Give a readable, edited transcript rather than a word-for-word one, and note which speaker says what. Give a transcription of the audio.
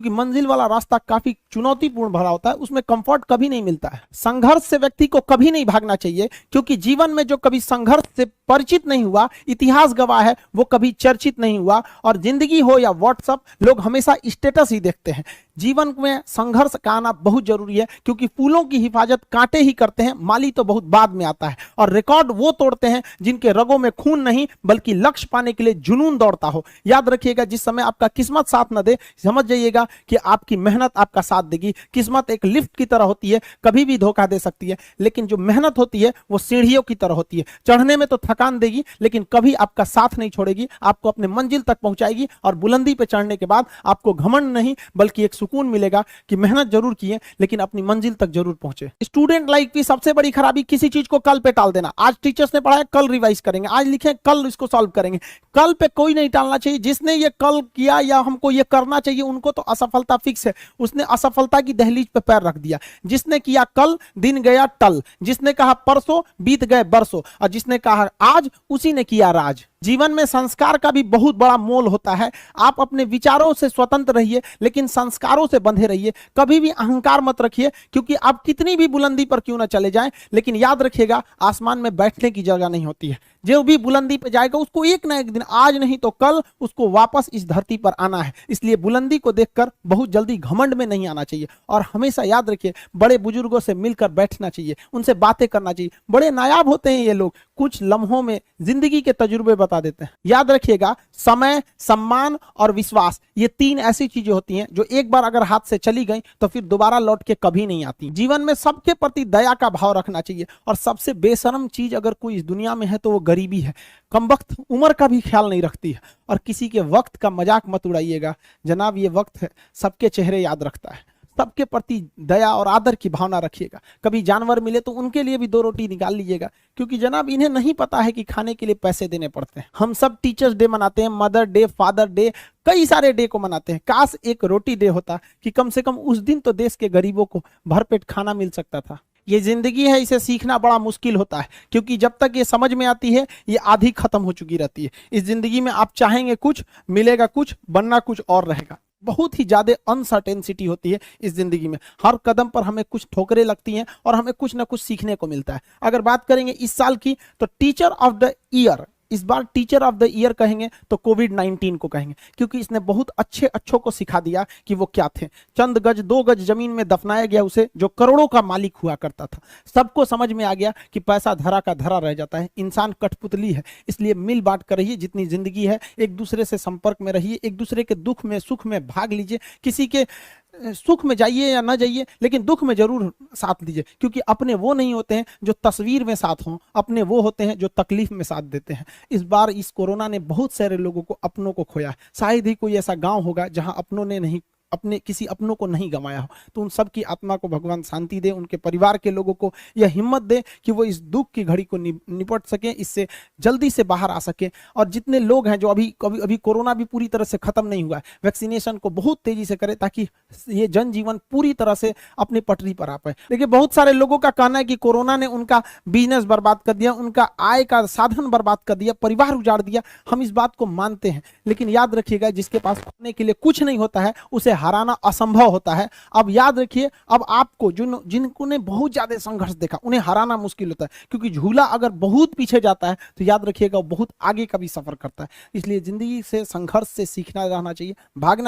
Speaker 1: क्योंकि मंजिल वाला रास्ता काफी चुनौतीपूर्ण भरा होता है, उसमें कंफर्ट कभी नहीं मिलता है। संघर्ष से व्यक्ति को कभी नहीं भागना चाहिए, क्योंकि जीवन में जो कभी संघर्ष से परिचित नहीं हुआ, इतिहास गवाह है, वो कभी चर्चित नहीं हुआ। और जिंदगी हो या व्हाट्सएप, लोग हमेशा स्टेटस ही देखते हैं। जीवन में संघर्ष का आना बहुत जरूरी है, क्योंकि फूलों की हिफाजत कांटे ही करते हैं, माली तो बहुत बाद में आता है। और रिकॉर्ड वो तोड़ते हैं जिनके रगों में खून नहीं बल्कि लक्ष्य पाने के लिए जुनून दौड़ता हो। याद रखिएगा, जिस समय आपका किस्मत साथ न दे, समझ जाइएगा कि आपकी मेहनत आपका साथ देगी। किस्मत एक लिफ्ट की तरह होती है, कभी भी धोखा दे सकती है, लेकिन जो मेहनत होती है वो सीढ़ियों की तरह होती है। चढ़ने में तो थकान देगी, लेकिन कभी आपका साथ नहीं छोड़ेगी, आपको अपने मंजिल तक पहुंचाएगी। और बुलंदी पे चढ़ने के बाद आपको घमंड नहीं बल्कि एक सुकून मिलेगा कि मेहनत जरूर किए, लेकिन अपनी मंजिल तक जरूर पहुंचे। स्टूडेंट लाइफ की सबसे बड़ी खराबी किसी चीज को कल पे टाल देना। आज टीचर्स ने पढ़ाया, कल रिवाइज करेंगे, आज लिखे, कल इसको सॉल्व करेंगे। कल पे कोई नहीं टालना चाहिए। जिसने ये कल किया या हमको ये करना चाहिए, उनको तो असफलता फिक्स है, उसने असफलता की दहलीज पे पैर रख दिया। जिसने किया कल, दिन गया टल। जिसने कहा परसों, बीत गए बरसों। और जिसने कहा आज, उसी ने किया राज। जीवन में संस्कार का भी बहुत बड़ा मोल होता है। आप अपने विचारों से स्वतंत्र रहिए, लेकिन संस्कारों से बंधे रहिए। कभी भी अहंकार मत रखिए, क्योंकि आप कितनी भी बुलंदी पर क्यों ना चले जाएं, लेकिन याद रखिएगा, आसमान में बैठने की जगह नहीं होती है। जो भी बुलंदी पे जाएगा, उसको एक ना एक दिन, आज नहीं तो कल, उसको वापस इस धरती पर आना है। इसलिए बुलंदी को देखकर बहुत जल्दी घमंड में नहीं आना चाहिए। और हमेशा याद रखिए, बड़े बुजुर्गों से मिलकर बैठना चाहिए, उनसे बातें करना चाहिए। बड़े नायाब होते हैं ये लोग, कुछ लम्हों में जिंदगी के तजुर्बे बता देते हैं। याद रखिएगा, समय, सम्मान और विश्वास, ये तीन ऐसी चीजें होती हैं जो एक बार अगर हाथ से चली गई तो फिर दोबारा लौट के कभी नहीं आती। जीवन में सबके प्रति दया का भाव रखना चाहिए। और सबसे बेशर्म चीज अगर कोई इस दुनिया में है तो वो गरीबी है। कमबख्त उम्र का भी ख्याल नहीं रखती है। और किसी के वक्त का मजाक मत उड़ाइएगा जनाब, ये वक्त है, सबके चेहरे याद रखता है। सबके प्रति दया और आदर की भावना रखिएगा। कभी जानवर मिले तो उनके लिए भी 2 रोटी निकाल लीजिएगा, क्योंकि जनाब इन्हें नहीं पता है कि खाने के लिए पैसे देने पड़ते हैं। हम सब टीचर्स डे मनाते हैं, मदर डे, फादर डे, कई सारे डे को मनाते हैं। काश एक रोटी डे होता कि कम से कम उस दिन तो देश के गरीबों को भरपेट खाना मिल सकता था। ये जिंदगी है, इसे सीखना बड़ा मुश्किल होता है, क्योंकि जब तक ये समझ में आती है, ये आधी खत्म हो चुकी रहती है। इस जिंदगी में आप चाहेंगे कुछ, मिलेगा कुछ, बनना कुछ और रहेगा। बहुत ही ज्यादा अनसर्टेनिटी होती है इस जिंदगी में। हर कदम पर हमें कुछ ठोकरें लगती हैं और हमें कुछ ना कुछ सीखने को मिलता है। अगर बात करेंगे इस साल की, तो टीचर ऑफ द ईयर, इस बार टीचर ऑफ द ईयर कहेंगे तो कोविड-19 को कहेंगे, क्योंकि इसने बहुत अच्छों को सिखा दिया कि वो क्या थे। चंद गज 2 गज जमीन में दफनाया गया उसे, जो करोड़ों का मालिक हुआ करता था। सबको समझ में आ गया कि पैसा धरा का धरा रह जाता है, इंसान कठपुतली है। इसलिए मिल बांट कर रहिए, जितनी जिंदगी है एक दूसरे से संपर्क में रहिए, एक दूसरे के दुख में सुख में भाग लीजिए। किसी के सुख में जाइए या ना जाइए, लेकिन दुख में जरूर साथ दीजिए, क्योंकि अपने वो नहीं होते हैं जो तस्वीर में साथ हों, अपने वो होते हैं जो तकलीफ में साथ देते हैं। इस बार इस कोरोना ने बहुत सारे लोगों को, अपनों को खोया। शायद ही कोई ऐसा गांव होगा जहां अपनों ने नहीं, अपने किसी अपनों को नहीं गंवाया हो। तो उन सब की आत्मा को भगवान शांति दे, उनके परिवार के लोगों को यह हिम्मत दे कि वो इस दुख की घड़ी को निपट सके, इससे जल्दी से बाहर आ सके। और जितने लोग हैं जो अभी कोरोना भी पूरी तरह से खत्म नहीं हुआ है, वैक्सीनेशन को बहुत तेजी से करें, ताकि ये जनजीवन पूरी तरह से अपनी पटरी पर आ पाए। देखिए, बहुत सारे लोगों का कहना है कि कोरोना ने उनका बिजनेस बर्बाद कर दिया, उनका आय का साधन बर्बाद कर दिया, परिवार उजाड़ दिया। हम इस बात को मानते हैं, लेकिन याद रखिएगा, जिसके पास खाने के लिए कुछ नहीं होता है, उसे हराना असंभव होता है। अब याद रखिए, अब आपको जिनको ने बहुत ज्यादा संघर्ष देखा, उन्हें हराना मुश्किल होता है, क्योंकि झूला अगर बहुत पीछे जाता है तो याद रखिएगा वो बहुत आगे का भी सफर करता है। इसलिए जिंदगी से, संघर्ष से सीखना रहना चाहिए, भागना